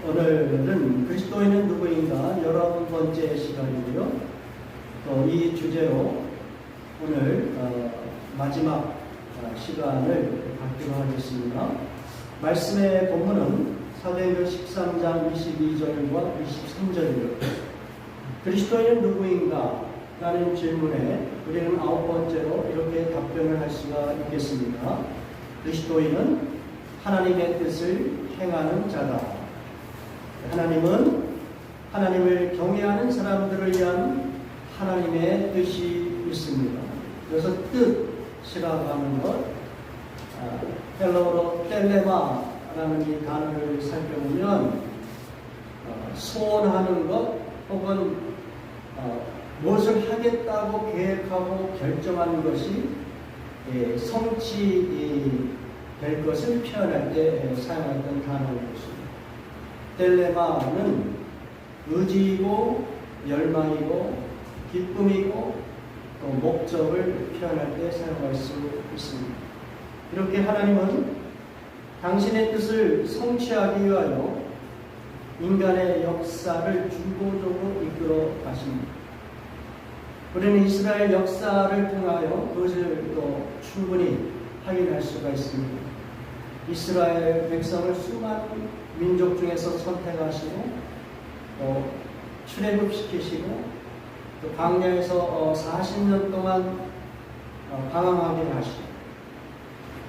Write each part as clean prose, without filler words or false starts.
오늘은 그리스도인은 누구인가 11번째 시간이고요. 또 이 주제로 오늘 마지막 시간을 갖기로 하겠습니다. 말씀의 본문은 사도행전 13장 22절과 23절이고요. 그리스도인은 누구인가? 라는 질문에 우리는 9번째로 이렇게 답변을 할 수가 있겠습니다. 그리스도인은 하나님의 뜻을 행하는 자다. 하나님은 하나님을 경외하는 사람들을 위한 하나님의 뜻이 있습니다. 그래서 뜻이라고 하는 것, 헬라어로 텔레마라는 이 단어를 살펴보면 소원하는 것 혹은 무엇을 하겠다고 계획하고 결정하는 것이 성취될 것을 표현할 때 사용했던 단어입니다. 텔레마는 의지이고 열망이고 기쁨이고 또 목적을 표현할 때 사용할 수 있습니다. 이렇게 하나님은 당신의 뜻을 성취하기 위하여 인간의 역사를 주도적으로 이끌어 가십니다. 우리는 이스라엘 역사를 통하여 그것을 또 충분히 확인할 수가 있습니다. 이스라엘 백성을 수많은 민족 중에서 선택하시고 또 출애굽시키시고 또 광야에서 40년 동안 방황하게 하시고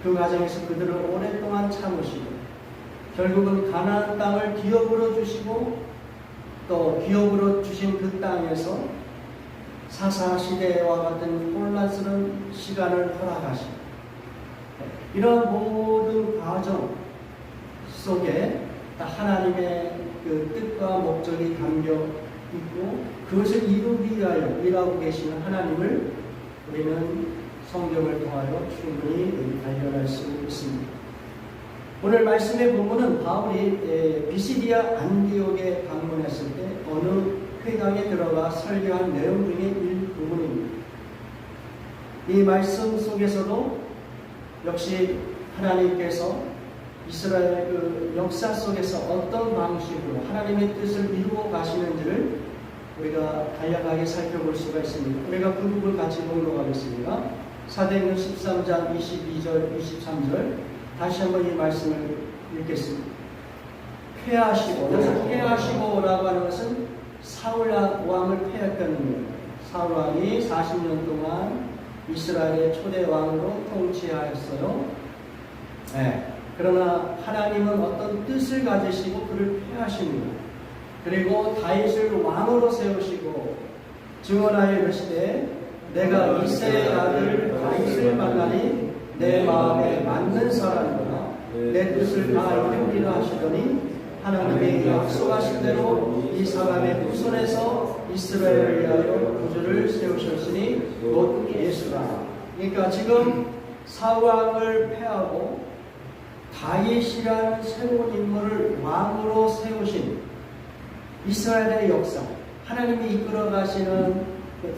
그 과정에서 그들을 오랫동안 참으시고 결국은 가나안 땅을 기업으로 주시고 또 기업으로 주신 그 땅에서 사사시대와 같은 혼란스러운 시간을 허락하시고 이런 모든 과정 속에 하나님의 그 뜻과 목적이 담겨 있고 그것을 이루기 위하여 일하고 계시는 하나님을 우리는 성경을 통하여 충분히 발견할 수 있습니다. 오늘 말씀의 본문은 바울이 비시디아 안디옥에 방문했을 때 어느 회당에 들어가 설교한 내용 중에 일부분입니다. 이 말씀 속에서도 역시 하나님께서 이스라엘 그 역사 속에서 어떤 방식으로 하나님의 뜻을 이루어 가시는지를 우리가 간략하게 살펴볼 수가 있습니다. 우리가 그 부분 같이 보도록 하겠습니다. 사도행전 13장 22절, 23절 다시 한번 이 말씀을 읽겠습니다. 폐하시고라고 하는 것은 사울 왕을 폐했다는 겁니다. 사울 왕이 40년 동안 이스라엘의 초대 왕으로 통치하였어요. 네. 그러나 하나님은 어떤 뜻을 가지시고 그를 폐하십니다. 그리고 다윗을 왕으로 세우시고 증언하여 이르시되 내가 이새의 아들 다윗을 만나니 내 마음에 맞는 사람이구나 내 뜻을 다 이루리라 하시더니 하나님이 약속하신 대로 이 사람의 후손에서 이스라엘을 위하여 구주를 세우셨으니 곧 예수라. 그러니까 지금 사울왕을 폐하고 다윗이라는 새로운 인물을 왕으로 세우신 이스라엘의 역사, 하나님이 이끌어 가시는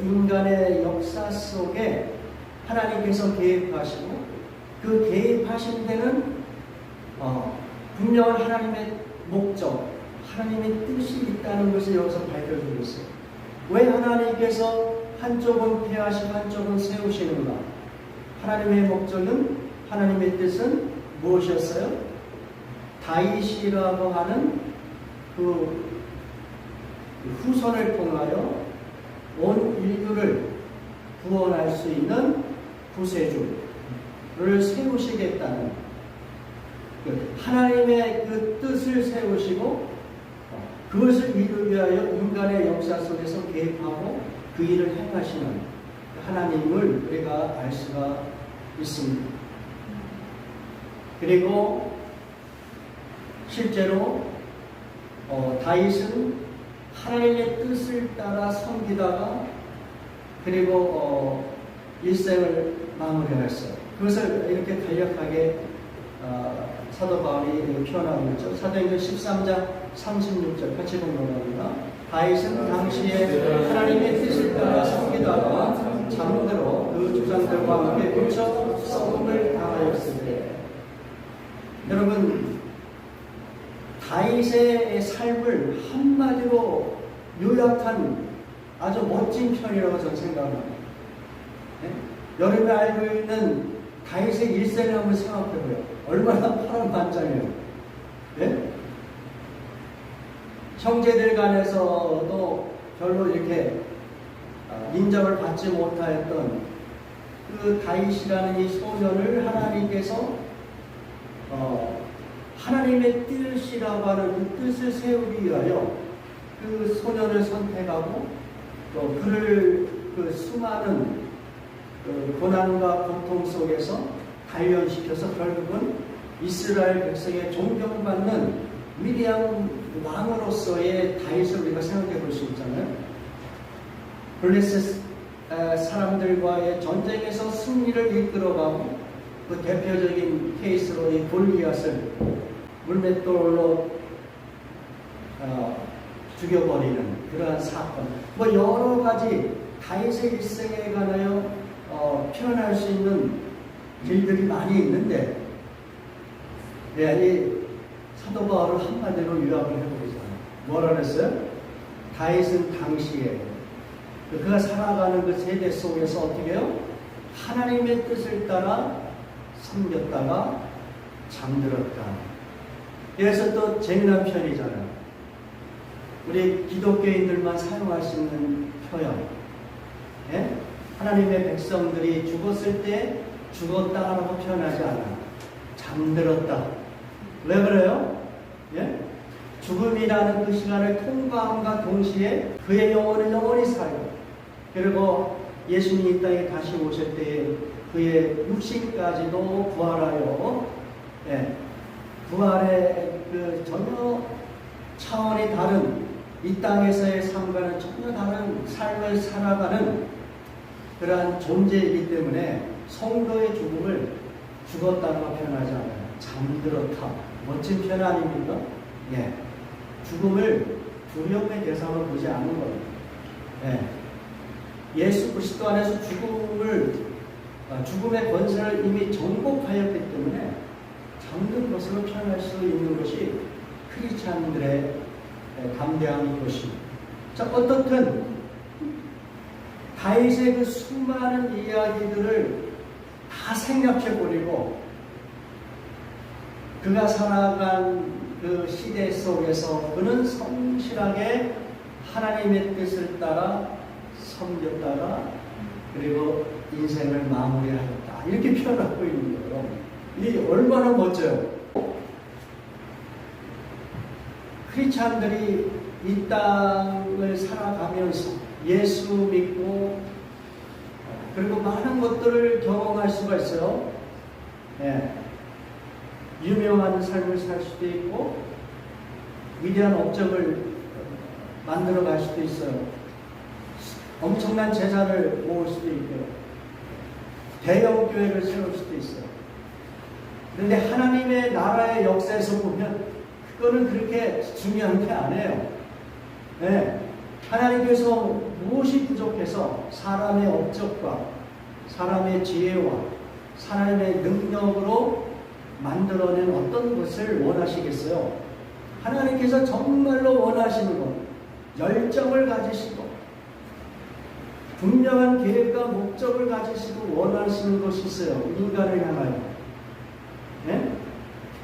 인간의 역사 속에 하나님께서 개입하시고 그 개입하신 데는 분명한 하나님의 목적, 하나님의 뜻이 있다는 것을 여기서 밝혀주고 있어요. 왜 하나님께서 한쪽은 폐하시고 한쪽은 세우시는가? 하나님의 목적은, 하나님의 뜻은 무엇이었어요? 다윗이라고 하는 그 후손을 통하여 온 인류를 구원할 수 있는 구세주를 세우시겠다는 하나님의 그 뜻을 세우시고 그것을 이루기 위하여 인간의 역사 속에서 개입하고 그 일을 행하시는 하나님을 우리가 알 수가 있습니다. 그리고 실제로 다윗은 하나님의 뜻을 따라 섬기다가 그리고 일생을 마무리했어요. 그것을 이렇게 간략하게 사도 바울이 표현하고 있죠. 사도행전 13장 36절 같이 보면 합니다. 다윗은 당시에 하나님의 뜻을 따라 섬기다가 잠들어 그 주장들과 함께 묻혀 썩음을 당하였을 때 여러분 다윗의 삶을 한마디로 요약한 아주 멋진 편이라고 저는 생각합니다. 네? 여러분이 알고 있는 다윗의 일생을 한번 생각해보세요. 얼마나 파란만장해요. 네? 형제들 간에서도 별로 이렇게 인정을 받지 못하였던 그 다윗이라는 이 소년을 하나님께서 하나님의 뜻이라고 하는 그 뜻을 세우기 위하여 그 소년을 선택하고 또 그를 그 수많은 그 고난과 고통 속에서 단련시켜서 결국은 이스라엘 백성의 존경받는 위대한 왕으로서의 다윗을 우리가 생각해 볼 수 있잖아요. 블레셋 사람들과의 전쟁에서 승리를 이끌어가고 그 대표적인 케이스로 이 골리앗을 물맷돌로 죽여버리는 그러한 사건, 뭐 여러 가지 다윗의 일생에 관하여 표현할 수 있는 길들이 많이 있는데, 이 사도 바울을 한마디로 요약을 해보겠습니다. 뭐라 그랬어요? 다윗은 당시에 그가 살아가는 그 세대 속에서 어떻게 해요? 하나님의 뜻을 따라 섬겼다가 잠들었다. 그래서 또 재미난 편이잖아요. 우리 기독교인들만 사용할 수 있는 표현. 예? 하나님의 백성들이 죽었을 때 죽었다라고 표현하지 않아요. 잠들었다. 왜 그래요? 예? 죽음이라는 그 시간을 통과함과 동시에 그의 영혼은 영원히 살고, 그리고 예수님이 이 땅에 다시 오실 때에 그의 육신까지도 부활하여, 부활의 그 전혀 차원이 다른 이 땅에서의 삶과는 전혀 다른 삶을 살아가는 그러한 존재이기 때문에 성도의 죽음을 죽었다고 표현하지 않아요. 잠들었다. 멋진 표현 아닙니까? 예. 죽음을 두려움의 대상으로 보지 않는 겁니다. 예. 예수 그리스도 안에서 죽음의 권세를 이미 정복하였기 때문에 잠든 것으로 표현할 수 있는 것이 크리스찬들의 담대함인 것입니다. 자, 어떻든 다윗의 그 수많은 이야기들을 다 생각해 버리고 그가 살아간 그 시대 속에서 그는 성실하게 하나님의 뜻을 따라 섬겼다가 그리고 인생을 마무리하였다. 이렇게 표현하고 있는 거예요. 이게 얼마나 멋져요. 크리스찬들이 이 땅을 살아가면서 예수 믿고 그리고 많은 것들을 경험할 수가 있어요. 예. 유명한 삶을 살 수도 있고 위대한 업적을 만들어 갈 수도 있어요. 엄청난 재산을 모을 수도 있고요. 대형 교회를 세울 수도 있어요. 그런데 하나님의 나라의 역사에서 보면 그거는 그렇게 중요한 게 아니에요. 네. 하나님께서 무엇이 부족해서 사람의 업적과 사람의 지혜와 사람의 능력으로 만들어낸 어떤 것을 원하시겠어요? 하나님께서 정말로 원하시는 것, 열정을 가지시고 분명한 계획과 목적을 가지시고 원하시는 것이 있어요. 인간을 향하여. 네?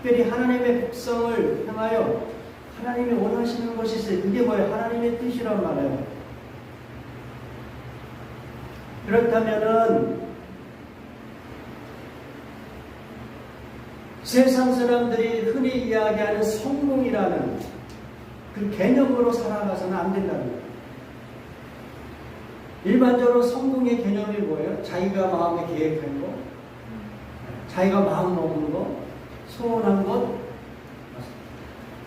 특별히 하나님의 백성을 향하여 하나님이 원하시는 것이 있어요. 그게 뭐예요? 하나님의 뜻이란 말이에요. 그렇다면은 세상 사람들이 흔히 이야기하는 성공이라는 그 개념으로 살아가서는 안 된다는 거예요. 일반적으로 성공의 개념이 뭐예요? 자기가 마음에 계획한 거, 자기가 마음 먹은 거, 소원한 것,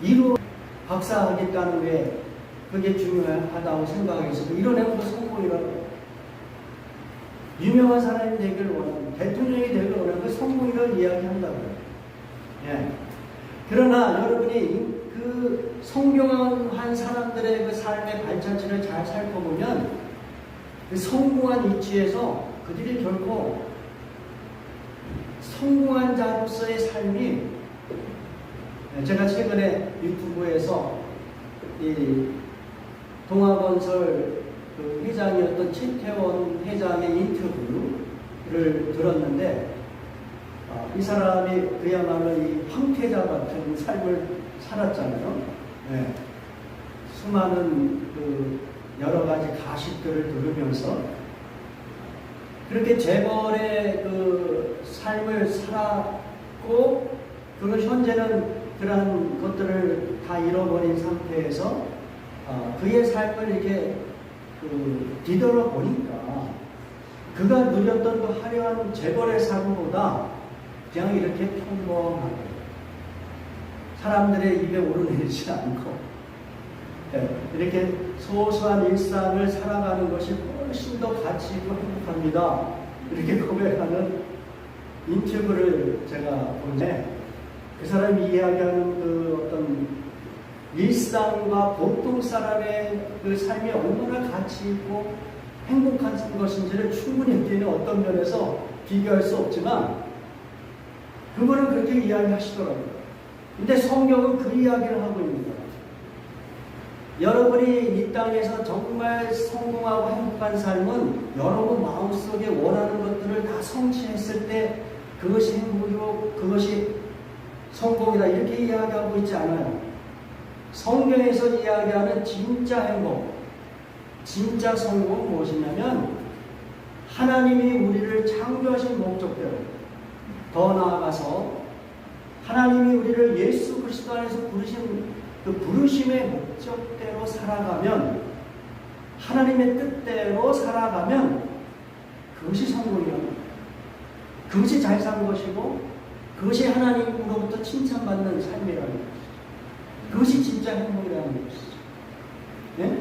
이루 박사하겠다는 게 그게 중요하다고 생각해서 이뤄내는 거 성공이라고. 유명한 사람이 되기를 원하는, 대통령이 되기를 원하는 그 성공이라고 이야기한다고요. 예. 그러나 여러분이 그 성공한 사람들의 그 삶의 발자취를 잘 살펴보면 그 성공한 위치에서 그들이 결코 성공한 자로서의 삶이 제가 최근에 유튜브에서 이 동아건설 그 회장이었던 최태원 회장의 인터뷰를 들었는데, 이 사람이 그야말로 이 황태자 같은 삶을 살았잖아요. 네. 수많은 그 여러 가지 가식들을 들으면서 그렇게 재벌의 그 삶을 살았고, 그리고 현재는 그러한 것들을 다 잃어버린 상태에서 그의 삶을 이렇게 뒤돌아 보니까 그가 누렸던 그 화려한 재벌의 삶보다 그냥 이렇게 평범하게 사람들의 입에 오르내리지 않고 이렇게 소소한 일상을 살아가는 것이 훨씬 더 가치 있고 행복합니다. 이렇게 고백하는 인터뷰를 제가 보는데, 그 사람이 이야기하는 그 어떤 일상과 보통 사람의 그 삶이 얼마나 가치 있고 행복한 것인지를 충분히 우리는 어떤 면에서 비교할 수 없지만 그분은 그렇게 이야기하시더라고요. 근데 성경은 그 이야기를 하고 있는 거예요. 여러분이 이 땅에서 정말 성공하고 행복한 삶은 여러분 마음속에 원하는 것들을 다 성취했을 때 그것이 행복이고 그것이 성공이다, 이렇게 이야기하고 있지 않아요. 성경에서 이야기하는 진짜 행복, 진짜 성공은 무엇이냐면 하나님이 우리를 창조하신 목적대로, 더 나아가서 하나님이 우리를 예수 그리스도 안에서 부르신 그 부르심의 목적대로 살아가면, 하나님의 뜻대로 살아가면 그것이 성공이라는 거예요. 그것이 잘 산 것이고 그것이 하나님으로부터 칭찬받는 삶이라는 것이죠. 그것이 진짜 행복이라는 것이죠. 네?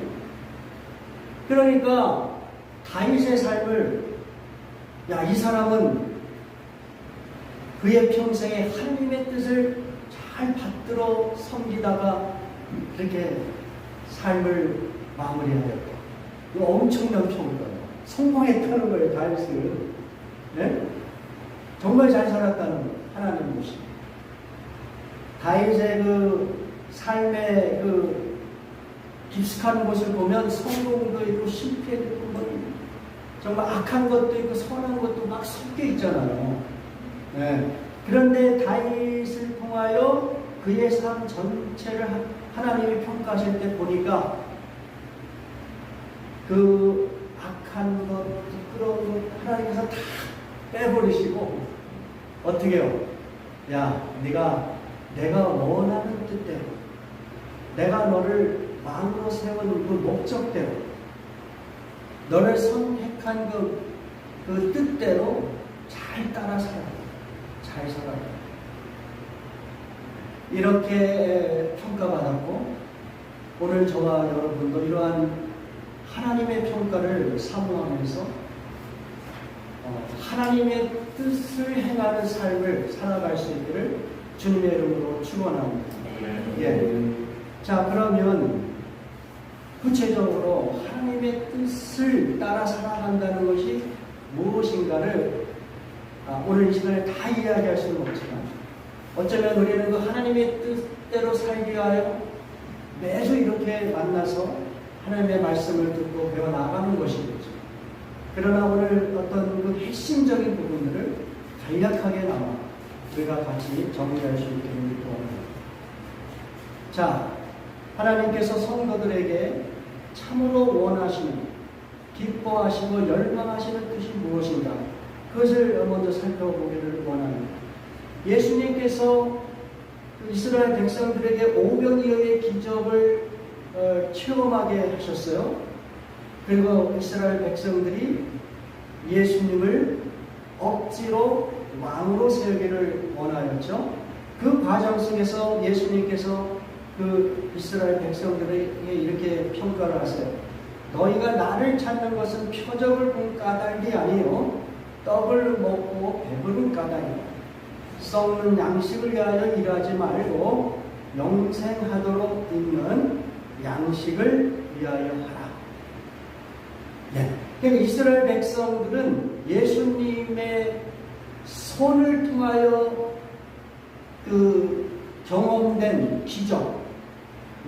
그러니까 다윗의 삶을, 이 사람은 그의 평생에 하나님의 뜻을 잘 받들어 섬기다가 그렇게 삶을 마무리하였다. 이거 엄청난 평가예요. 성공했다는 거예요, 다윗은. 네? 정말 잘 살았다는 거예요, 하나님 모습. 다윗의 그 삶의 그 깊숙한 곳을 보면 성공도 있고 실패도 있고 정말 악한 것도 있고 선한 것도 막 섞여 있잖아요. 네. 그런데 다윗을 통하여 그의 삶 전체를 하나님이 평가하실 때 보니까 그 악한 것, 부끄러운 것 하나님께서 다 빼버리시고 어떻게 해요? 내가 원하는 뜻대로, 내가 너를 왕으로 세운 그 목적대로, 너를 선택한 그 뜻대로 잘 따라 살아라. 잘 살아라. 이렇게 평가받았고, 오늘 저와 여러분도 이러한 하나님의 평가를 사모하면서 하나님의 뜻을 행하는 삶을 살아갈 수 있기를 주님의 이름으로 축원합니다. 자, 그러면 구체적으로 하나님의 뜻을 따라 살아간다는 것이 무엇인가를 오늘 이 시간에 다 이야기할 수는 없지만, 어쩌면 우리는 그 하나님의 뜻대로 살기 위하여 매주 이렇게 만나서 하나님의 말씀을 듣고 배워나가는 것이겠죠. 그러나 오늘 어떤 그 핵심적인 부분들을 간략하게나마 우리가 같이 정리할 수 있기를 원합니다. 자, 하나님께서 성도들에게 참으로 원하시는, 기뻐하시고 열망하시는 뜻이 무엇인가, 그것을 먼저 살펴보기를 원합니다. 예수님께서 이스라엘 백성들에게 500여의 기적을 체험하게 하셨어요. 그리고 이스라엘 백성들이 예수님을 억지로 왕으로 세우기를 원하였죠. 그 과정 속에서 예수님께서 그 이스라엘 백성들에게 이렇게 평가를 하세요. 너희가 나를 찾는 것은 표적을 본 까닭이 아니요 떡을 먹고 배부른 까닭이다. 썩는 양식을 위하여 일하지 말고 영생하도록 있는 양식을 위하여 하라. 그러니까 이스라엘 백성들은 예수님의 손을 통하여 그 경험된 기적,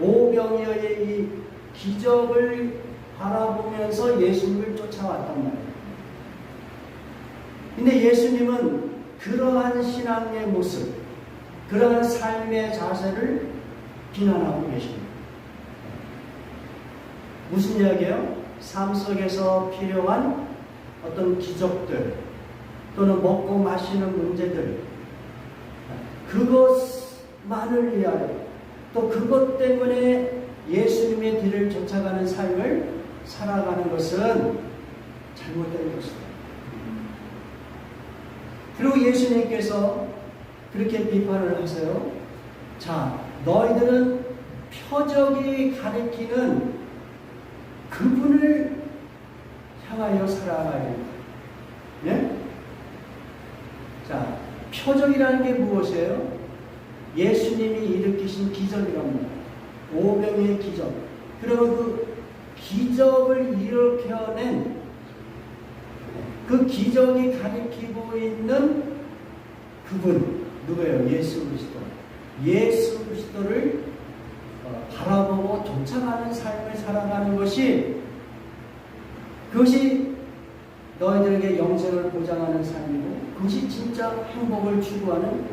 오병이어의 이 기적을 바라보면서 예수님을 쫓아왔단 말이에요. 근데 예수님은 그러한 신앙의 모습, 그러한 삶의 자세를 비난하고 계십니다. 무슨 이야기예요? 삶 속에서 필요한 어떤 기적들 또는 먹고 마시는 문제들, 그것만을 위하여 또 그것 때문에 예수님의 뒤를 쫓아가는 삶을 살아가는 것은 잘못된 것입니다. 그리고 예수님께서 그렇게 비판을 하세요. 자, 너희들은 표적이 가리키는 그분을 향하여 살아가야 된다. 예? 자, 표적이라는 게 무엇이에요? 예수님이 일으키신 기적이랍니다. 오병이의 기적. 그리고 그 기적을 일으켜낸 그 기적이 가리키고 있는 그분, 누구예요? 예수 그리스도. 예수 그리스도를 바라보고 쫓아가는 삶을 살아가는 것이, 그것이 너희들에게 영생을 보장하는 삶이고 그것이 진짜 행복을 추구하는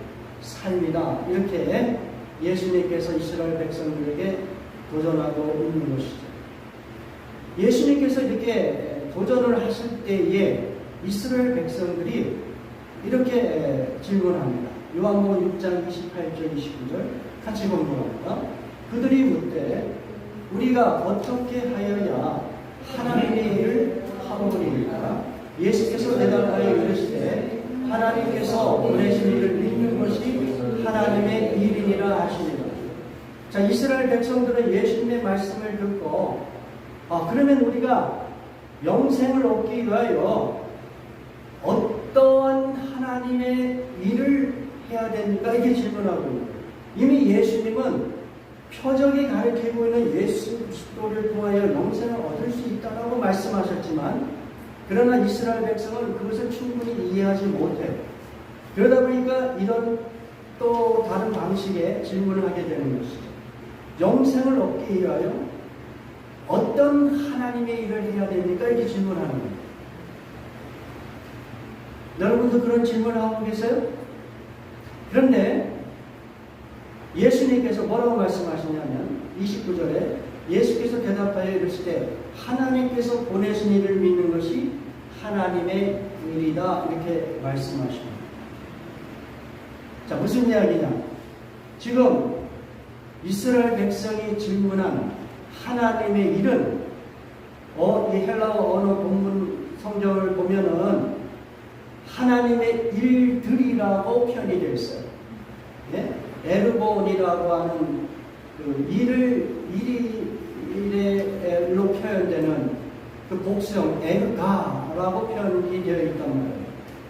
삶이다. 이렇게 예수님께서 이스라엘 백성들에게 도전하고 있는 것이죠. 예수님께서 이렇게 도전을 하실 때에 이스라엘 백성들이 이렇게 질문합니다. 요한복음 6장 28절 29절 같이 공부합니다. 그들이 묻되 우리가 어떻게 하여야 하나님의 일을 하오리이까? 예수께서 대답하여 이르시되 하나님께서 보내신 일을 믿는 것이 하나님의 일이니라 하시니라. 자, 이스라엘 백성들은 예수님의 말씀을 듣고 그러면 우리가 영생을 얻기 위하여 어떠한 하나님의 일을 해야 됩니까? 이렇게 질문하고 있는 거예요. 이미 예수님은 표적이 가리키고 있는 예수 그리스도를 통하여 영생을 얻을 수 있다라고 말씀하셨지만, 그러나 이스라엘 백성은 그것을 충분히 이해하지 못해요. 그러다 보니까 이런 또 다른 방식의 질문을 하게 되는 것이죠. 영생을 얻기 위하여 어떤 하나님의 일을 해야 됩니까? 이렇게 질문하는 거예요. 여러분도 그런 질문을 하고 계세요? 그런데 예수님께서 뭐라고 말씀하시냐면 29절에 예수께서 대답하여 이르시되 하나님께서 보내신 일을 믿는 것이 하나님의 일이다. 이렇게 말씀하십니다. 자, 무슨 이야기냐? 지금 이스라엘 백성이 질문한 하나님의 일은 이 헬라어 언어 본문 성경을 보면은 하나님의 일들이라고 표현이 되어 있어요. 예? 에르본이라고 하는 그 일로 표현되는 그 복수형 에르가라고 표현이 되어 있단 말이에요.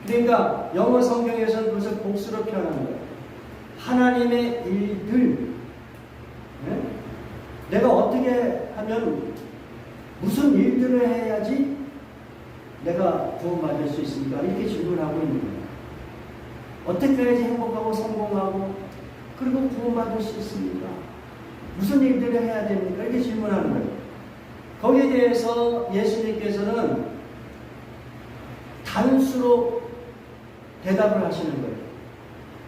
그러니까 영어 성경에서는 그것을 복수로 표현하는 거예요. 하나님의 일들. 예? 내가 어떻게 하면 무슨 일들을 해야지 내가 구원받을 수 있습니까? 이렇게 질문하고 있는 거예요. 어떻게 해야지 행복하고 성공하고 그리고 구원받을 수 있습니까? 무슨 일들을 해야 됩니까? 이렇게 질문하는 거예요. 거기에 대해서 예수님께서는 단수로 대답을 하시는 거예요.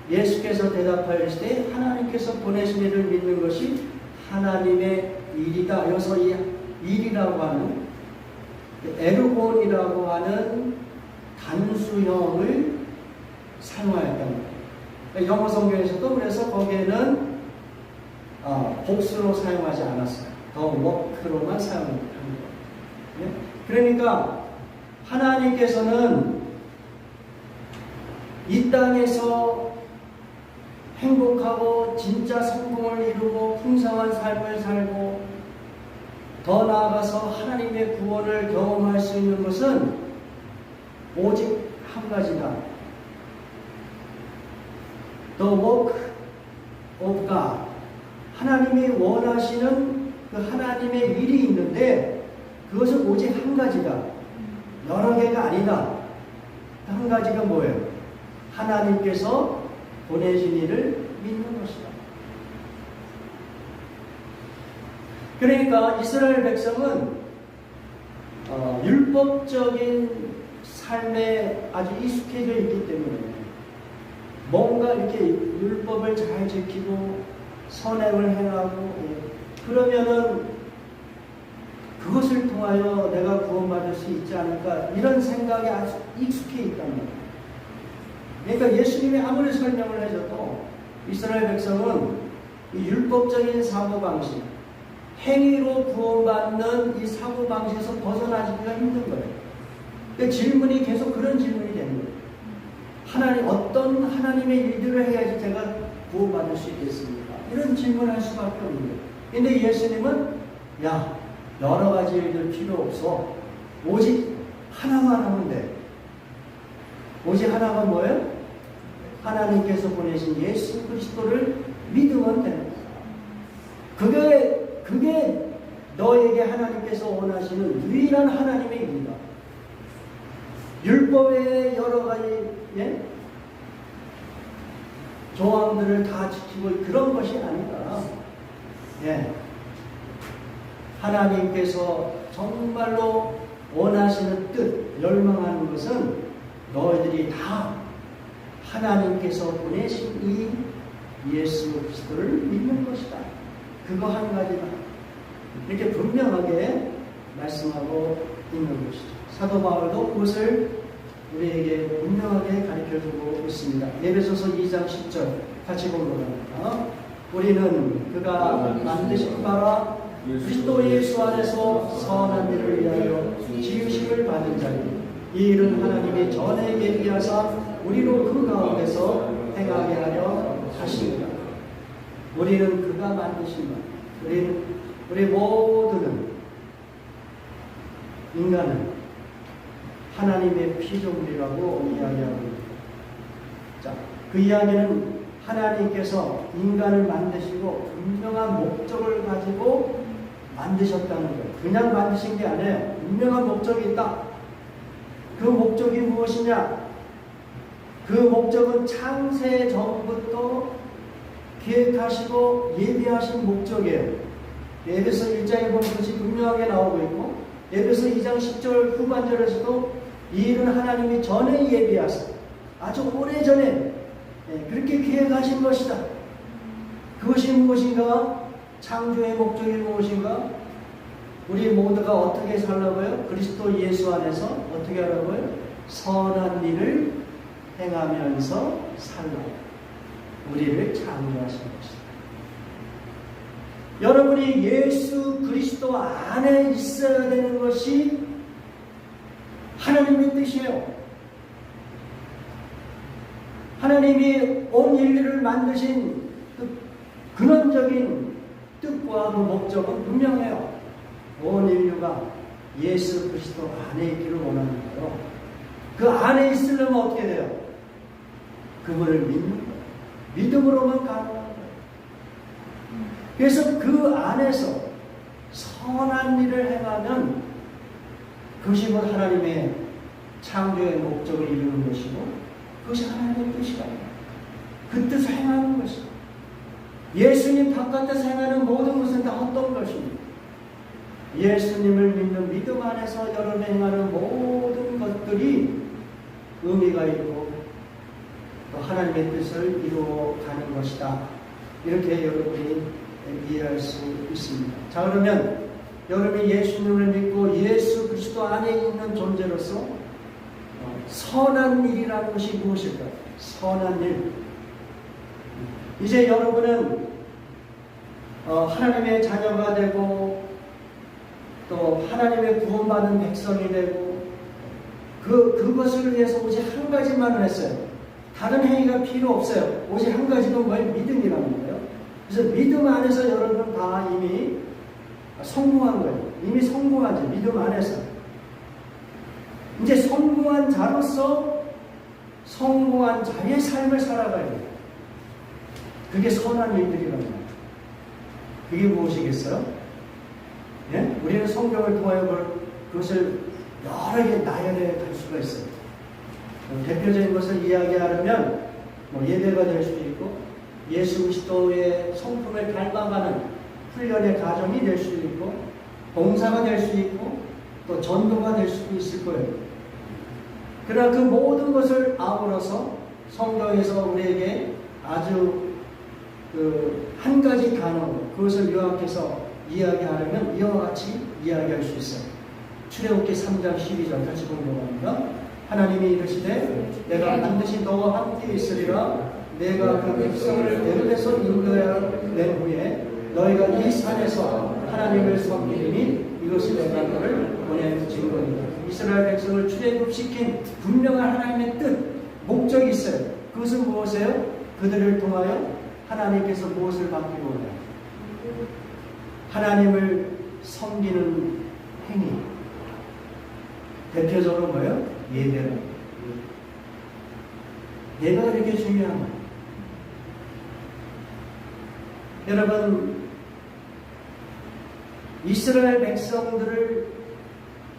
예수께서 대답하시되 하나님께서 보내신 일을 믿는 것이 하나님의 일이다. 여기서 이 일이라고 하는 에르곤이라고 하는 단수형을 사용하였다는 거예요. 그러니까 영어 성경에서도 그래서 거기에는 복수로 사용하지 않았어요. 더 워크로만 사용한 거예요. 그러니까 하나님께서는 이 땅에서 행복하고 진짜 성공을 이루고 풍성한 삶을 살고 더 나아가서 하나님의 구원을 경험할 수 있는 것은 오직 한 가지다. The work of God. 하나님이 원하시는 그 하나님의 일이 있는데 그것은 오직 한 가지다. 여러 개가 아니다. 한 가지가 뭐예요? 하나님께서 보내신 일을 믿는 것이다. 그러니까 이스라엘 백성은 율법적인 삶에 아주 익숙해져 있기 때문에 뭔가 이렇게 율법을 잘 지키고 선행을 행하고 그러면은 그것을 통하여 내가 구원받을 수 있지 않을까 이런 생각에 아주 익숙해 있단 말이에요. 그러니까 예수님이 아무리 설명을 해줘도 이스라엘 백성은 이 율법적인 사고방식, 행위로 구원받는 이 사고방식에서 벗어나기가 힘든 거예요. 그러니까 질문이 계속 그런 질문이 되는 거예요. 하나님, 어떤 하나님의 일들을 해야지 제가 구원받을 수 있겠습니까? 이런 질문을 할 수밖에 없는 거예요. 근데 예수님은 여러 가지 일들 필요 없어. 오직 하나만 하면 돼. 오직 하나가 뭐예요? 하나님께서 보내신 예수 그리스도를 믿으면 되는 거예요. 그게 너에게 하나님께서 원하시는 유일한 하나님의 일이다. 율법의 여러 가지 조항들을 다 지키고 그런 것이 아니다. 하나님께서 정말로 원하시는 뜻, 열망하는 것은 너희들이 다 하나님께서 보내신 이 예수 그리스도를 믿는 것이다. 그거 한 가지다. 이렇게 분명하게 말씀하고 있는 것이죠. 사도 바울도 그것을 우리에게 분명하게 가르쳐주고 있습니다. 에베소서 2장 10절 같이 보도록 합니다. 우리는 그가 만드신 바라 그리스도 예수 안에서 선한 일을 위하여 지으심을 받은 자니 이 일은 하나님이 전에 예비하사 우리로 그 가운데서 행하게 하려 하십니다. 우리는 그가 만드신 바, 우리 모두는 인간은 하나님의 피조물이라고 이야기하고 있습니다. 자, 그 이야기는 하나님께서 인간을 만드시고 분명한 목적을 가지고 만드셨다는 거예요. 그냥 만드신 게 아니에요. 분명한 목적이 있다. 그 목적이 무엇이냐? 그 목적은 창세 전부터 계획하시고 예비하신 목적이에요. 에베소 1장에 보면 그것이 분명하게 나오고 있고 에베소 2장 10절 후반절에서도 이 일은 하나님이 전에 예비하사 아주 오래전에 그렇게 계획하신 것이다. 그것이 무엇인가? 창조의 목적이 무엇인가? 우리 모두가 어떻게 살라고요? 그리스도 예수 안에서 어떻게 하라고요? 선한 일을 행하면서 살라고 우리를 창조하신 것이다. 여러분이 예수 그리스도 안에 있어야 되는 것이 하나님의 뜻이에요. 하나님이 온 인류를 만드신 그 근원적인 뜻과 그 목적은 분명해요. 온 인류가 예수 그리스도 안에 있기를 원하는 거예요. 그 안에 있으려면 어떻게 돼요? 그분을 믿는 거예요. 믿음으로만 가능한 거예요. 그래서 그 안에서 선한 일을 행하면 그것이 곧 하나님의 창조의 목적을 이루는 것이고 그것이 하나님의 뜻이다. 그 뜻을 행하는 것이다. 예수님 바깥에서 행하는 모든 것은 다 어떤 것입니까? 예수님을 믿는 믿음 안에서 여러분이 행하는 모든 것들이 의미가 있고 또 하나님의 뜻을 이루어가는 것이다. 이렇게 여러분이 이해할 수 있습니다. 자, 그러면 여러분이 예수님을 믿고 예수 그리스도 안에 있는 존재로서 선한 일이라는 것이 무엇일까요? 선한 일. 이제 여러분은 하나님의 자녀가 되고 또 하나님의 구원받은 백성이 되고 그것을 위해서 오직 한 가지만을 했어요. 다른 행위가 필요 없어요. 오직 한 가지가 뭐예요? 믿음이라는 거예요. 그래서 믿음 안에서 여러분은 다 이미 성공한 거예요. 이미 성공하죠. 믿음 안에서. 이제 성공한 자로서 성공한 자의 삶을 살아가야 돼요. 그게 선한 일들이란 말이에요. 그게 무엇이겠어요? 예? 우리는 성경을 통하여 그것을 여러 개 나열해 갈 수가 있어요. 대표적인 것을 이야기하려면 예배가 될 수도 있고 예수 그리스도의 성품을 닮아가는 훈련의 과정이 될 수 있고 봉사가 될 수 있고 또 전도가 될 수도 있을 거예요. 그러나 그 모든 것을 아우러서 성경에서 우리에게 아주 한 가지 단어, 그것을 요약해서 이야기하려면 이와 같이 이야기할 수 있어요. 출애굽기 3장 12절 같이 공부합니다. 하나님이 이르시되 내가 반드시 너와 함께 있으리라. 내가 그 백성을 애굽에서 인도하낸 후에 너희가 이 산에서 하나님을 섬기리니 이것이 내가 너를 보낸 증거이다. 이스라엘 백성을 출애굽시킨 분명한 하나님의 뜻, 목적이 있어요. 그것은 무엇이에요? 그들을 통하여 하나님께서 무엇을 받기로 원해요? 하나님을 섬기는 행위. 대표적으로 뭐예요? 예배로. 예배가 이렇게 중요한 거예요. 여러분, 이스라엘 백성들을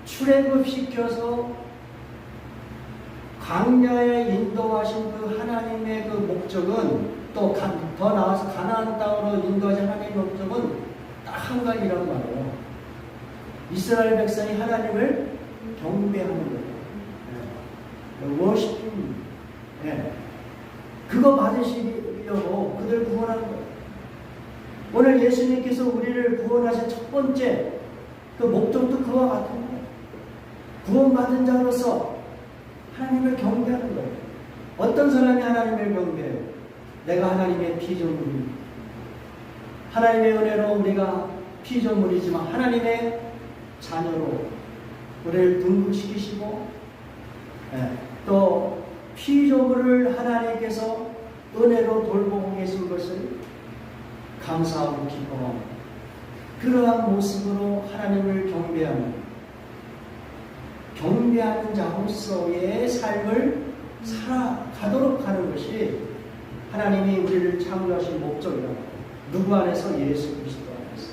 출애굽시켜서 광야에 인도하신 그 하나님의 그 목적은 또 더 나아서 가나안 땅으로 인도하신 하나님의 목적은 딱 한 가지란 말이에요. 이스라엘 백성이 하나님을 경배하는 거예요. 워시핑. 그거 받으시려고 그들 구원하는 거예요. 오늘 예수님께서 우리를 구원하신 첫 번째 그 목적도 그와 같은 거예요. 구원받은 자로서 하나님을 경배하는 거예요. 어떤 사람이 하나님을 경배해요? 내가 하나님의 피조물입니다. 하나님의 은혜로 우리가 피조물이지만 하나님의 자녀로 우리를 등극시키시고 또 피조물을 하나님께서 은혜로 돌보고 계신 것을 감사하고 기뻐하고 그러한 모습으로 하나님을 경배하는 자로서의 삶을 살아가도록 하는 것이 하나님이 우리를 창조하신 목적이라고. 누구 안에서? 예수 그리스도 안에서.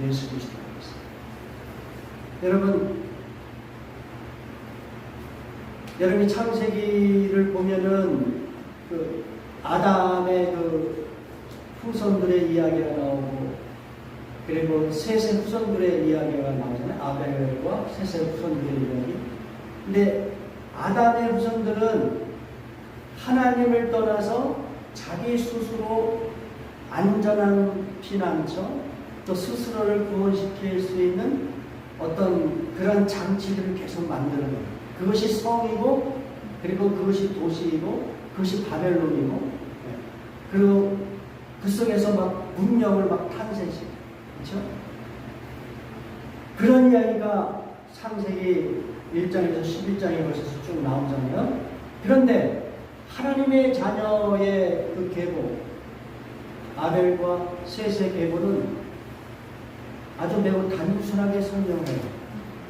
예수 그리스도 안에서. 여러분이 창세기를 보면은 그 아담의 그 후손들의 이야기가 나오고 그리고 셋의 후손들의 이야기가 나오잖아요. 아벨과 셋의 후손들의 이야기. 근데 아담의 후손들은 하나님을 떠나서 자기 스스로 안전한 피난처 또 스스로를 구원시킬 수 있는 어떤 그런 장치들을 계속 만드는 거예요. 그것이 성이고 그리고 그것이 도시이고 그것이 바벨론이고 그리고 그 속에서 막 문명을 막 탄생시켜요. 그렇죠? 그런 이야기가 창세기 1장에서 11장에 걸쳐서 쭉 나오잖아요. 그런데 하나님의 자녀의 그 계보, 아벨과 셋의 계보는 아주 매우 단순하게 설명해요.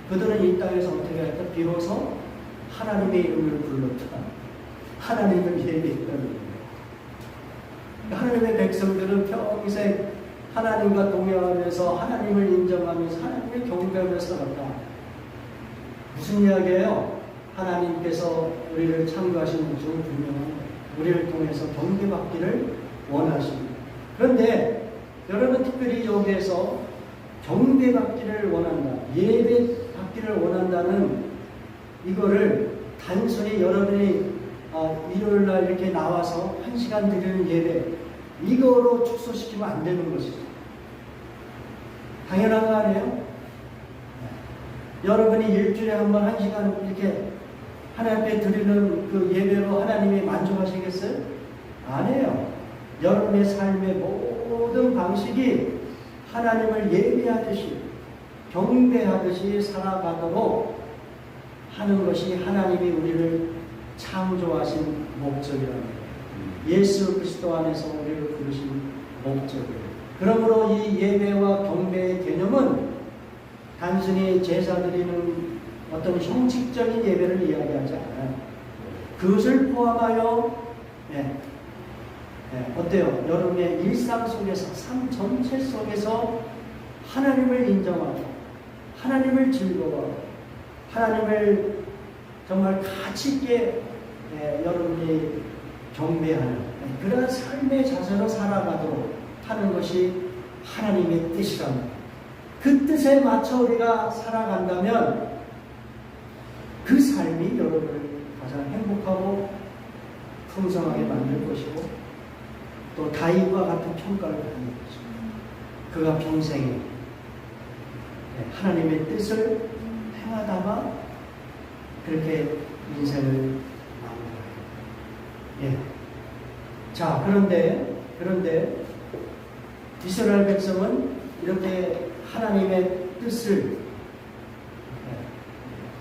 그들은 이 땅에서 어떻게 할까? 비로소 하나님의 이름을 불렀다. 하나님을 예배했다는 거예요. 하나님의 백성들은 평생 하나님과 동행하면서 하나님을 인정하면서 하나님을 경배하면서 살았다. 무슨 이야기예요? 하나님께서 우리를 창조하신 목적은 분명한 거예요. 우리를 통해서 경배받기를 원하십니다. 그런데 여러분 특별히 여기에서 경배받기를 원한다, 예배받기를 원한다는 이거를 단순히 여러분이 일요일날 이렇게 나와서 1시간 드리는 예배 이거로 축소시키면 안 되는 것이죠. 당연한 거 아니에요? 여러분이 일주일에 한 번 1시간 이렇게 하나님 앞에 드리는 그 예배로 하나님이 만족하시겠어요? 아니에요. 여러분의 삶의 모든 방식이 하나님을 예배하듯이 경배하듯이 살아가도록 하는 것이 하나님이 우리를 창조하신 목적이라는 거예요. 예수 그리스도 안에서 우리를 부르신 목적이에요. 그러므로 이 예배와 경배의 개념은 단순히 제사 드리는 어떤 형식적인 예배를 이야기하지 않아요. 그것을 포함하여 어때요? 여러분의 일상 속에서, 삶 전체 속에서 하나님을 인정하고 하나님을 즐거워하고 하나님을 정말 가치 있게 여러분이 경배하는 그런 삶의 자세로 살아가도록 하는 것이 하나님의 뜻이랍니다. 그 뜻에 맞춰 우리가 살아간다면 그 삶이 여러분을 가장 행복하고 풍성하게 만들 것이고 또 다윗과 같은 평가를 받는 거죠. 그가 평생에 하나님의 뜻을 행하다가 그렇게 인생을 마무리해요. 예. 자, 그런데 이스라엘 백성은 이렇게 하나님의 뜻을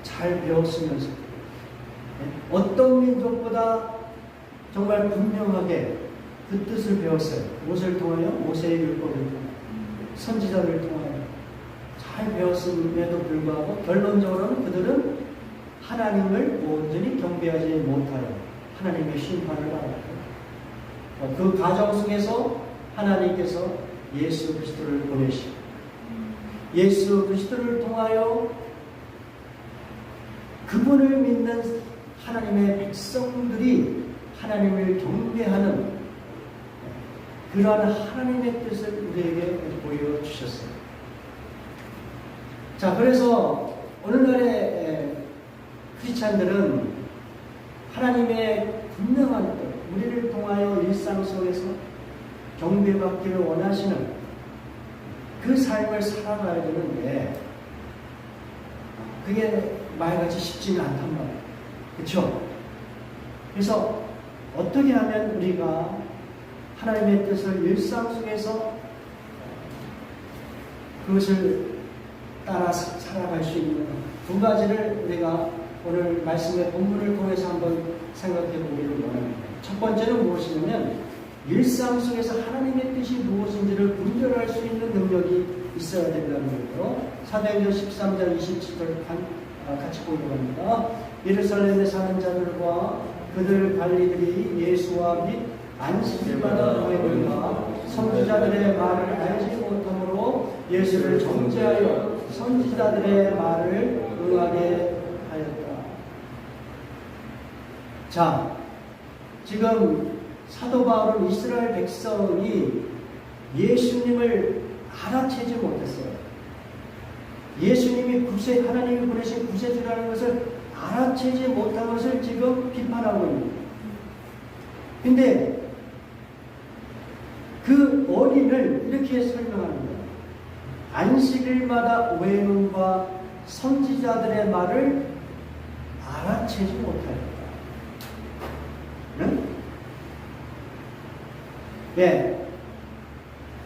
잘 배웠으면서 어떤 민족보다 정말 분명하게 그 뜻을 배웠어요. 무엇을 통하여? 모세의 율법을 통하여, 선지자를 통하여 잘 배웠음에도 불구하고 결론적으로는 그들은 하나님을 온전히 경배하지 못하여 하나님의 심판을 받았고 그 가정 속에서 하나님께서 예수 그리스도를 보내시고 예수 그리스도를 통하여 그분을 믿는 하나님의 백성들이 하나님을 경배하는 그러한 하나님의 뜻을 우리에게 보여주셨어요. 자, 그래서 오늘날의 크리스찬들은 하나님의 분명한 뜻, 우리를 통하여 일상 속에서 경배받기를 원하시는 그 삶을 살아가야 되는데 그게 말같이 쉽지는 않단 말이에요. 그렇죠? 그래서 어떻게 하면 우리가 하나님의 뜻을 일상 속에서 그것을 따라 살아갈 수 있는 두 가지를 우리가 오늘 말씀의 본문을 통해서 한번 생각해 보기를 원합니다. 첫 번째는 무엇이냐면 일상 속에서 하나님의 뜻이 무엇인지를 분별할 수 있는 능력이 있어야 된다는 거예요. 사도행전 13장 27절 같이 보려고 합니다. 예루살렘에 사는 자들과 그들 관리들이 예수와 및 안식일마다 모여들과 선지자들의 말을 알지 못함으로 예수를 정죄하여 선지자들의 말을 응하게 하였다. 자, 지금 사도 바울은 이스라엘 백성이 예수님을 알아채지 못했어요. 예수님이 하나님이 보내신 구세주라는 것을 알아채지 못한 것을 지금 비판하고 있습니다. 근데 그 원인을 이렇게 설명합니다. 안식일마다 외눈과 선지자들의 말을 알아채지 못하였다. 응? 예.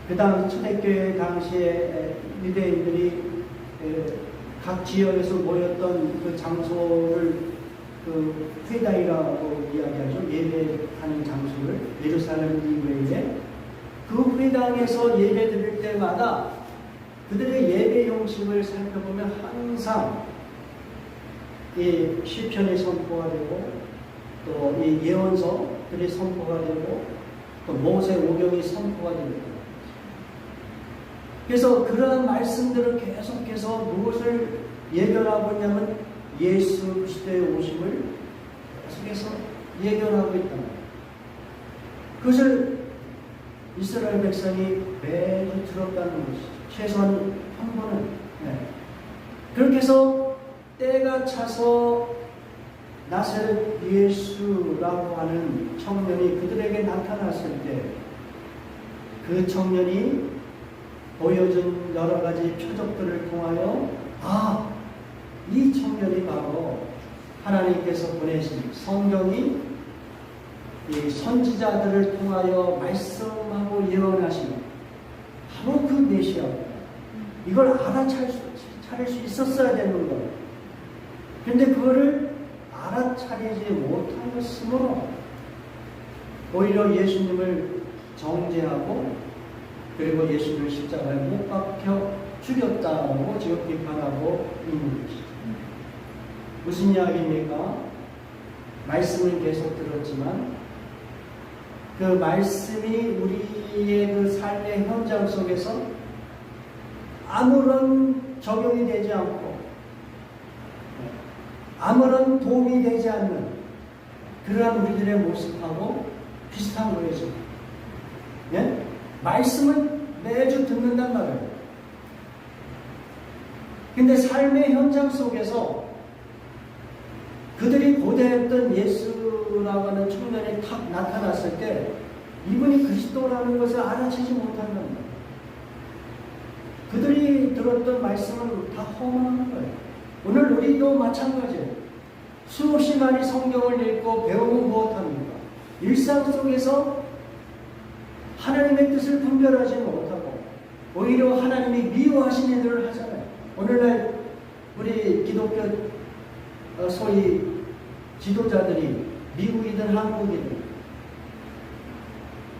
그 당시 초대교회 당시에 유대인들이 각 지역에서 모였던 그 장소를 그 회당이라고 이야기하죠. 예배하는 장소를 예루살렘 이외에 그 회당에서 예배 드릴 때마다 그들의 예배 용식을 살펴보면 항상 이 시편이 선포가 되고 또 이 예언서들이 선포가 되고 또 모세 오경이 선포가 됩니다. 그래서 그러한 말씀들을 계속해서 무엇을 예견하고 있냐면 예수 그리스도의 오심을 계속해서 예견하고 있단 말이에요. 그것을 이스라엘 백성이 매주 들었다는 것이죠. 최소한 한 번은. 네. 그렇게 해서 때가 차서 나사렛 예수라고 하는 청년이 그들에게 나타났을 때 그 청년이 보여준 여러 가지 표적들을 통하여 이 청년이 바로 하나님께서 보내신 성경이 이 선지자들을 통하여 말씀하고 예언하신 바로 그 메시아입니다. 이걸 알아차릴 수 있었어야 되는 거예요. 그런데 그거를 알아차리지 못하였으므로 오히려 예수님을 정죄하고 그리고 예수를 십자가에 못 박혀 죽였다고 지금 비판하고 있는 것이죠. 무슨 이야기입니까? 말씀을 계속 들었지만 그 말씀이 우리의 그 삶의 현장 속에서 아무런 적용이 되지 않고 아무런 도움이 되지 않는 그러한 우리들의 모습하고 비슷한 거예요. 예? 말씀은 매주 듣는단 말이에요. 근데 삶의 현장 속에서 그들이 고대했던 예수라고 하는 측면이 탁 나타났을 때 이분이 그리스도라는 것을 알아채지 못한단 말이에요. 그들이 들었던 말씀은 다 허망한 거예요. 오늘 우리도 마찬가지예요. 수없이 많이 성경을 읽고 배우면 무엇합니까? 일상 속에서 하나님의 뜻을 분별하지 못하고 오히려 하나님이 미워하시는 일을 하잖아요. 오늘날 우리 기독교 소위 지도자들이 미국이든 한국이든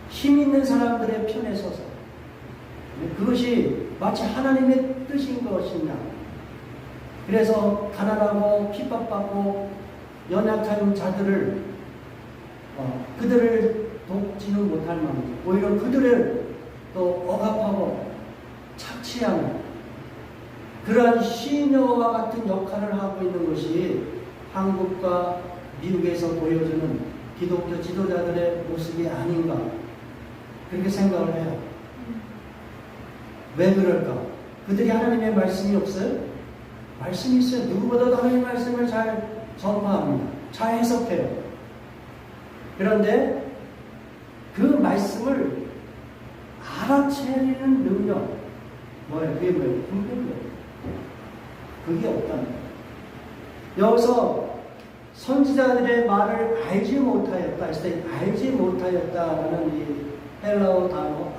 힘 있는 사람들의 편에 서서 그것이 마치 하나님의 뜻인 것이냐. 그래서 가난하고 핍박받고 연약한 자들을 그들을 돕지는 못할 만큼 오히려 그들을 또 억압하고 착취하는 그러한 시녀와 같은 역할을 하고 있는 것이 한국과 미국에서 보여주는 기독교 지도자들의 모습이 아닌가 그렇게 생각을 해요. 왜 그럴까? 그들이 하나님의 말씀이 없어요? 말씀이 있어요. 누구보다도 하나님의 말씀을 잘 전파합니다. 잘 해석해요. 그런데 그 말씀을 알아채리는 능력 뭐예요? 그게 뭐예요? 분별력. 그게 없다는 거예요. 여기서 선지자들의 말을 알지 못하였다 했을 때 알지 못하였다라는 이 헬라어 단어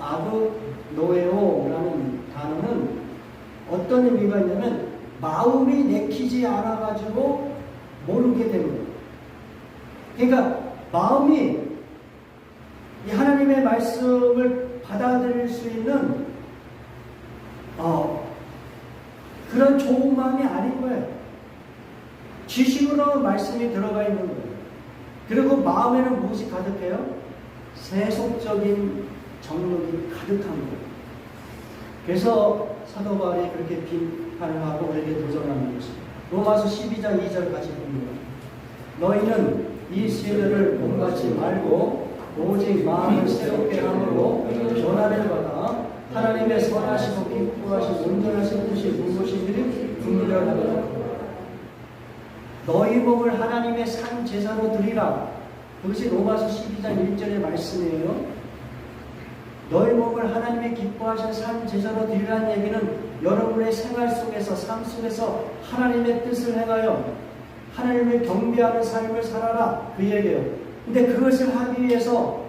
아그노에오라는 단어는 어떤 의미가 있냐면 마음이 내키지 않아가지고 모르게 되는 거예요. 그러니까 마음이 이 하나님의 말씀을 받아들일 수 있는 그런 좋은 마음이 아닌 거예요. 지식으로 말씀이 들어가 있는 거예요. 그리고 마음에는 무엇이 가득해요? 세속적인 정욕이 가득한 거예요. 그래서 사도 바울이 그렇게 비판을 하고 우리에게 도전하는 것입니다. 로마서 12장 2절 같이 봅니다. 너희는 이 세대를 본받지 말고 오직 마음을 새롭게 함으로 변화를 받아 하나님의 선하시고 기뻐하시고 온전하신 뜻이 무엇인지 분별하라. 너희 몸을 하나님의 산 제사로 드리라. 그것이 로마서 12장 1절의 말씀이에요. 너희 몸을 하나님의 기뻐하신 산 제사로 드리라는 얘기는 여러분의 생활 속에서 삶 속에서 하나님의 뜻을 행하여 하나님을 경배하는 삶을 살아라. 그 얘기예요. 근데 그것을 하기 위해서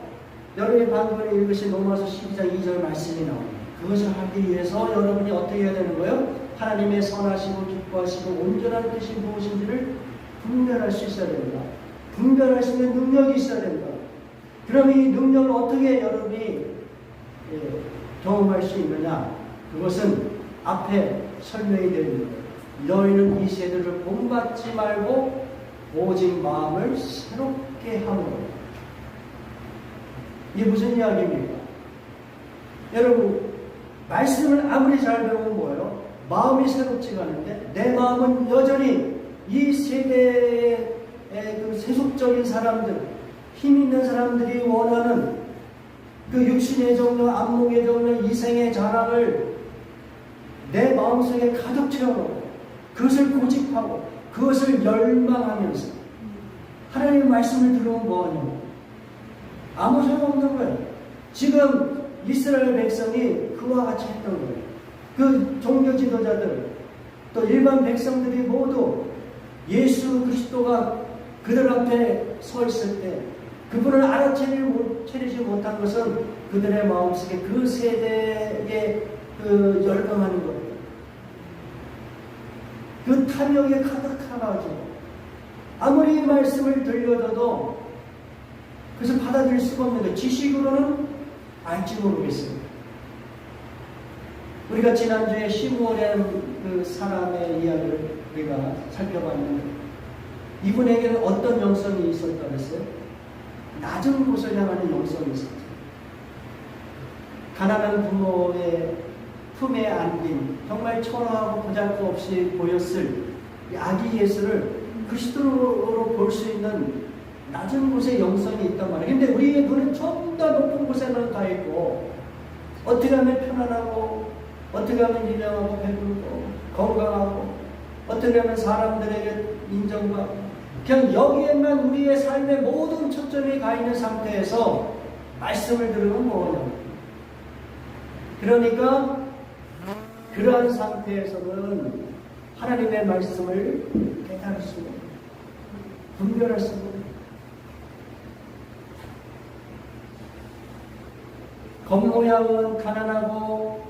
여러분이 방금 읽으신 로마서 12장 2절 말씀이 나옵니다. 그것을 하기 위해서 여러분이 어떻게 해야 되는 거예요? 하나님의 선하시고 기뻐하시고 온전한 뜻이 무엇인지를 분별할 수 있어야 됩니다. 분별할 수 있는 능력이 있어야 됩니다. 그럼 이 능력을 어떻게 여러분이 경험할 수 있느냐? 그것은 앞에 설명이 되어 있는 거예요. 너희는 이 세대를 본받지 말고 오직 마음을 새롭게 함으로. 이게 무슨 이야기입니까? 여러분 말씀을 아무리 잘 배우면 뭐예요? 마음이 새롭지가 않은데 내 마음은 여전히 이 세대의 그 세속적인 사람들, 힘 있는 사람들이 원하는 그 육신의 정욕, 안목의 정욕, 이생의 자랑을 내 마음속에 가득 채워놓고 그것을 고집하고 그것을 열망하면서 하나님의 말씀을 들어오면 뭐하냐고 아무 소용없는 거예요. 지금 이스라엘 백성이 그와 같이 했던 거예요. 그 종교 지도자들 또 일반 백성들이 모두 예수 그리스도가 그들 앞에 서 있을 때 그분을 알아채리지 못한 것은 그들의 마음속에 그 세대에 그 열광하는 거예요. 그 탐욕에 가득하가지고 아무리 말씀을 들려줘도 그래서 받아들일 수가 없는 거예요. 지식으로는 알지 모르겠어요. 우리가 지난주에 시므온이라는 그 사람의 이야기를 우리가 살펴봤는데 이분에게는 어떤 영성이 있었다고 했어요? 낮은 곳을 향하는 영성이 있었죠. 가난한 부모의 품에 안긴 정말 초라하고 보잘것없이 보였을 아기 예수를 그리스도로 볼 수 있는 낮은 곳에 영성이 있단 말이에요. 근데 우리의 눈은 좀 더 높은 곳에는 가 있고 어떻게 하면 편안하고, 어떻게 하면 유명하고 배부르고 건강하고, 어떻게 하면 사람들에게 인정받고, 그냥 여기에만 우리의 삶의 모든 초점이 가 있는 상태에서 말씀을 들으면 뭐냐고. 그러니까 그러한 상태에서는 하나님의 말씀을 깨달을 수가 없고 분별할 수가 없고, 겉모양은 가난하고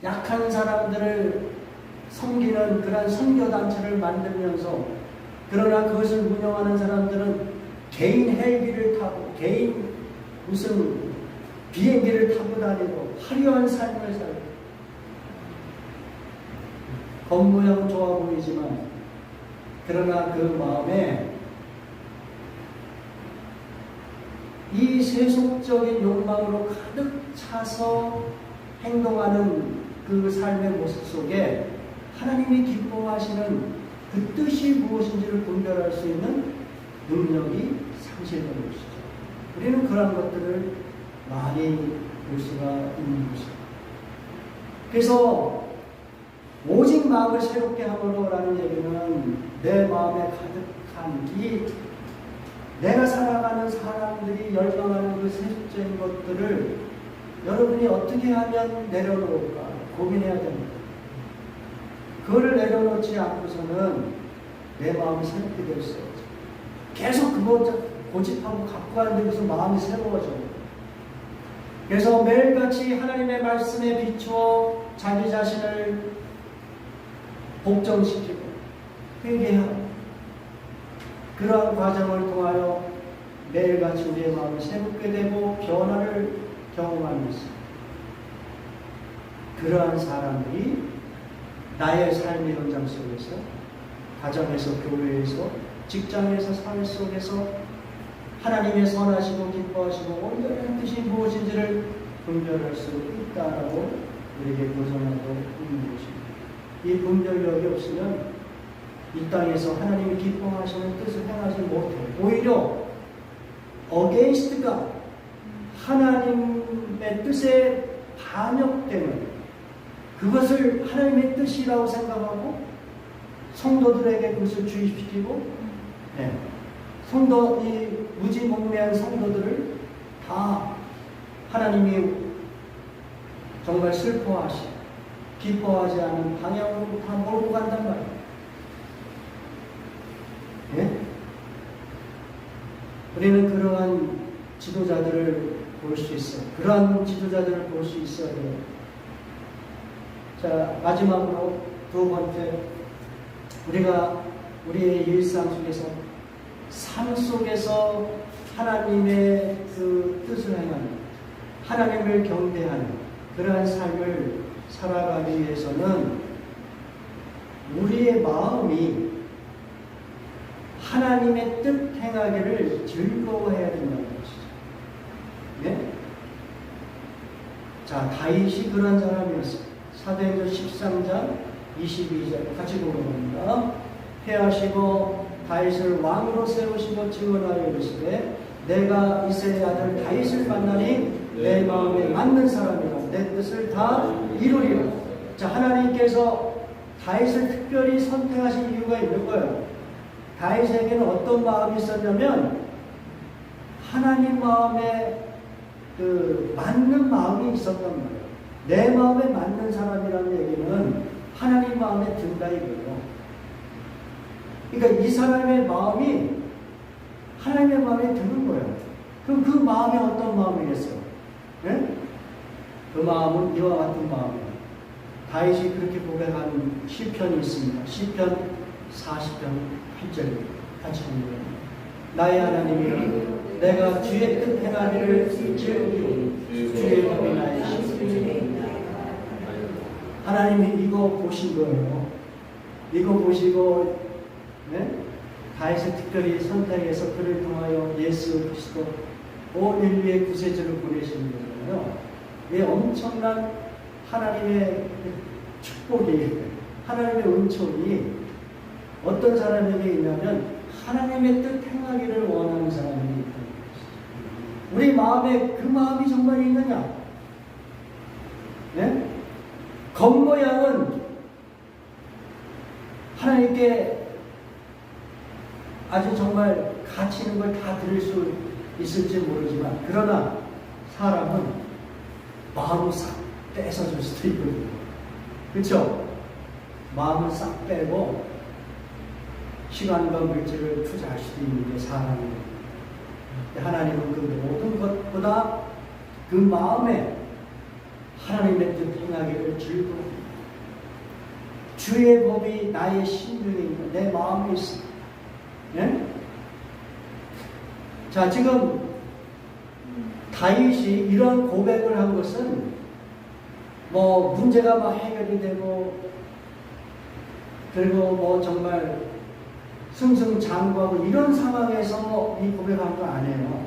약한 사람들을 섬기는 그런 선교단체를 만들면서, 그러나 그것을 운영하는 사람들은 개인 헬기를 타고 개인 무슨 비행기를 타고 다니고 화려한 삶을 살고, 겉모양은 좋아 보이지만 그러나 그 마음에 이 세속적인 욕망으로 가득 차서 행동하는 그 삶의 모습 속에 하나님이 기뻐하시는 그 뜻이 무엇인지를 분별할 수 있는 능력이 상실되는 것이죠. 우리는 그런 것들을 많이 볼 수가 있는 것입니다. 그래서 오직 마음을 새롭게 함으로라는 얘기는 내 마음에 가득한 이 내가 살아가는 사람들이 열망하는 그 세속적인 것들을 여러분이 어떻게 하면 내려놓을까 고민해야 됩니다. 그거를 내려놓지 않고서는 내 마음이 새롭게 될 수 없죠. 계속 그거 고집하고 갖고 가는데 무슨 마음이 새로워져요. 그래서 매일같이 하나님의 말씀에 비추어 자기 자신을 복종시키고 회개하고, 그러한 과정을 통하여 매일같이 우리의 마음이 새롭게 되고 변화를 경험하면서, 그러한 사람들이 나의 삶의 현장 속에서, 가정에서, 교회에서, 직장에서, 사회 속에서 하나님의 선하시고 기뻐하시고 온전한 뜻이 무엇인지를 분별할 수 있다라고 우리에게 보존하고 있는 것입니다. 이 분별력이 없으면 이 땅에서 하나님이 기뻐하시는 뜻을 행하지 못해 오히려 against God, 하나님의 뜻에 반역되는, 그것을 하나님의 뜻이라고 생각하고 성도들에게 그것을 주입시키고, 성도, 이 무지몽매한 성도들을 다 하나님이 정말 슬퍼하시, 기뻐하지 않은 방향으로 다 몰고 간단 말이에요. 우리는 그러한 지도자들을 볼 수 있어요. 그러한 지도자들을 볼 수 있어야 돼요. 자, 마지막으로 두 번째, 우리가 우리의 일상 속에서, 삶 속에서 하나님의 그 뜻을 행하는, 하나님을 경배하는 그러한 삶을 살아가기 위해서는 우리의 마음이 하나님의 뜻 행하기를 즐거워해야 된다는 것이죠. 네? 자, 다윗이 그런 사람이었어요. 사도행전 13장 22절 같이 보겠습니다. 패하시고 다윗을 왕으로 세우시고 증언하여 이르시되 내가 이새의 아들 다윗을 만나니 내 마음에 맞는 사람이라 내 뜻을 다 이루리라. 자, 하나님께서 다윗을 특별히 선택하신 이유가 있는 거예요. 다윗에게는 어떤 마음이 있었냐면 하나님 마음에 그 맞는 마음이 있었단 말이에요. 내 마음에 맞는 사람이라는 얘기는 하나님 마음에 든다 이거예요. 그러니까 이 사람의 마음이 하나님의 마음에 드는 거예요. 그럼 그 마음이 어떤 마음이겠어요? 네? 그 마음은 이와 같은 마음이에요. 다윗이 그렇게 고백한 시편이 있습니다. 시편 40편 8절 같이 읽어요. 나의 하나님이여, 내가 주의 뜻 행하기를 즐기오. 주의 법이 나의 심령이니이다. 하나님이 이거 보신 거예요. 이거 보시고 다윗을 특별히 선택해서 그를 통하여 예수 그리스도 온 인류의 구세주를 보내시는 거잖아요. 이 엄청난 하나님의 축복이, 하나님의 은총이 어떤 사람에게 있냐면 하나님의 뜻 행하기를 원하는 사람이 있다는 것이죠. 우리 마음에 그 마음이 정말 있느냐? 네? 겉모양은 하나님께 아주 정말 가치 있는 걸 다 드릴 수 있을지 모르지만, 그러나 사람은 마음을 싹 뺏어줄 수도 있거든요. 그렇죠? 마음을 싹 빼고 시간과 물질을 투자할 수도 있는 게 사람이에요. 하나님은 그 모든 것보다 그 마음에 하나님의 뜻 행하기를 즐거워합니다. 주의 법이 나의 심중에 있고 내 마음에 있어. 예? 자, 지금 다윗이 이런 고백을 한 것은 뭐 문제가 막 해결이 되고 그리고 뭐 정말 승승장구하고 이런 상황에서 이 고백한 거 아니에요.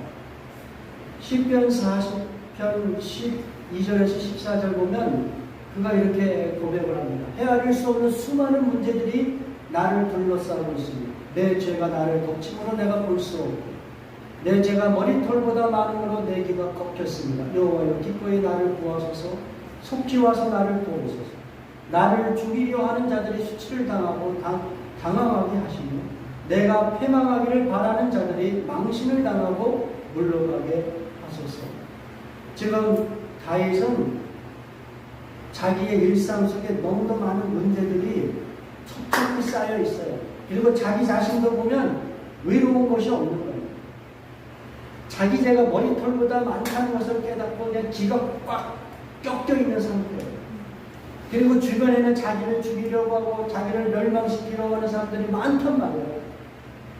시편 40편 12절에서 14절 보면 그가 이렇게 고백을 합니다. 헤아릴 수 없는 수많은 문제들이 나를 둘러싸고 있습니다. 내 죄가 나를 덮침으로 내가 볼 수 없고 내 죄가 머리털보다 많음으로 내 귀가 꺾였습니다. 여호와여 기꺼이 나를 구하소서. 속히 와서 나를 도우소서. 나를 죽이려 하는 자들이 수치를 당하고 당황하게 하시며 내가 패망하기를 바라는 자들이 망신을 당하고 물러가게 하소서. 지금 다윗은 자기의 일상 속에 너무도 많은 문제들이 첩첩히 쌓여 있어요. 그리고 자기 자신도 보면 외로운 것이 없는 거예요. 자기 죄가 머리털보다 많다는 것을 깨닫고 그냥 기가 꽉 껴껴 있는 상태예요. 그리고 주변에는 자기를 죽이려고 하고 자기를 멸망시키려고 하는 사람들이 많단 말이에요.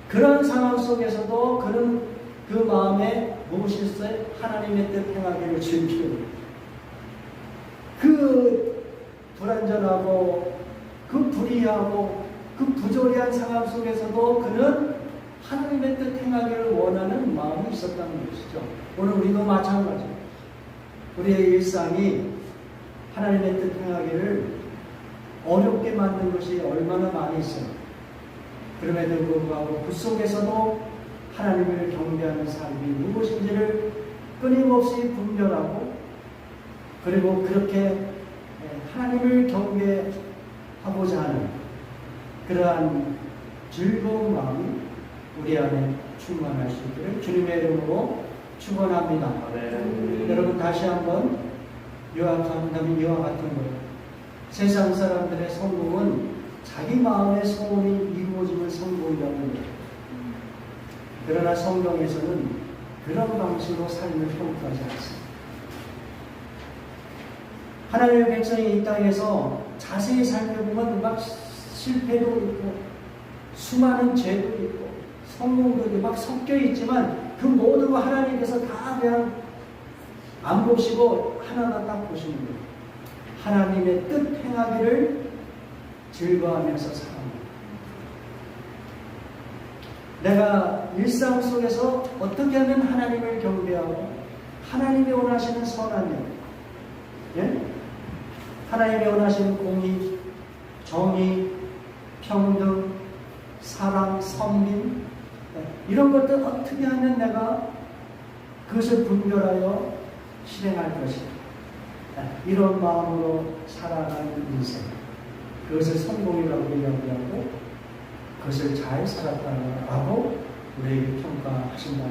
그런 상황 속에서도 그는 그 마음에 무엇이 있어요? 하나님의 뜻 행하기를 즐기는 그 불안전하고 그 불의하고 그 부조리한 상황 속에서도 그는 하나님의 뜻 행하기를 원하는 마음이 있었다는 것이죠. 오늘 우리도 마찬가지예요. 우리의 일상이 하나님의 뜻 행하기를 어렵게 만든 것이 얼마나 많이 있어요. 그럼에도 불구하고 그 속에서도 하나님을 경배하는 삶이 무엇인지를 끊임없이 분별하고 그리고 그렇게 하나님을 경배하고자 하는 그러한 즐거운 마음이 우리 안에 충만할 수 있기를 주님의 이름으로 축원합니다. 여러분 다시 한번 요약한다면 이와 같은 거예요. 세상 사람들의 성공은 자기 마음의 소원이 이루어지는 성공이라고 합니다. 그러나 성경에서는 그런 방식으로 삶을 평가하지 않습니다. 하나님의 백성이 이 땅에서 자세히 살펴보면 막 실패도 있고 수많은 죄도 있고 성공도 있고 막 섞여 있지만 그 모든 거 하나님께서 다 그냥 안 보시고 하나하나 딱 보시는 거예요. 하나님의 뜻 행하기를 즐거워하면서 살아갑니다. 내가 일상 속에서 어떻게 하면 하나님을 경배하고 하나님이 원하시는 선한 일, 예? 하나님이 원하시는 공의, 정의, 평등, 사랑, 선민 이런 것들 어떻게 하면 내가 그것을 분별하여 실행할 것인가. 이런 마음으로 살아가는 인생, 그것을 성공이라고 이야기하고 그것을 잘 살았다고 우리에게 평가하신다.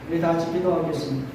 우리 다 같이 기도하겠습니다.